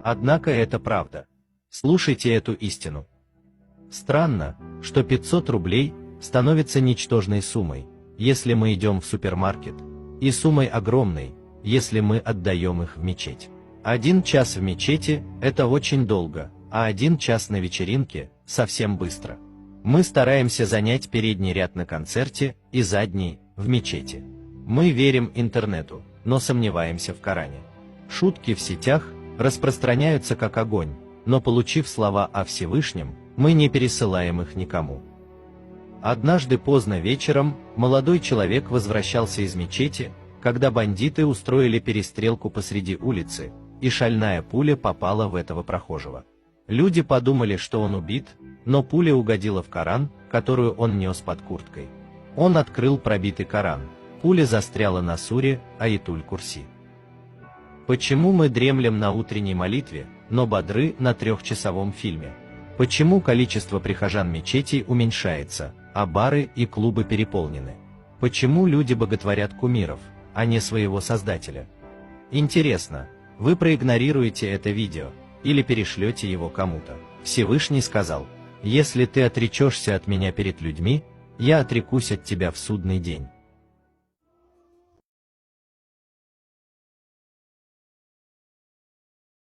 Однако это правда. Слушайте эту истину. Странно, что 500 рублей становится ничтожной суммой, если мы идем в супермаркет, и суммой огромной, если мы отдаем их в мечеть. 1 час в мечети – это очень долго, а 1 час на вечеринке – совсем быстро. Мы стараемся занять передний ряд на концерте и задний – в мечети. Мы верим интернету, но сомневаемся в Коране. Шутки в сетях распространяются как огонь, но получив слова о Всевышнем, мы не пересылаем их никому. Однажды поздно вечером молодой человек возвращался из мечети, когда бандиты устроили перестрелку посреди улицы, и шальная пуля попала в этого прохожего. Люди подумали, что он убит, но пуля угодила в Коран, которую он нес под курткой. Он открыл пробитый Коран. Пуля застряла на суре Аятуль Курси. Почему мы дремлем на утренней молитве, но бодры на 3-часовом фильме? Почему количество прихожан мечетей уменьшается, а бары и клубы переполнены? Почему люди боготворят кумиров, а не своего создателя? Интересно, вы проигнорируете это видео, или перешлете его кому-то? Всевышний сказал: «Если ты отречешься от меня перед людьми, я отрекусь от тебя в судный день».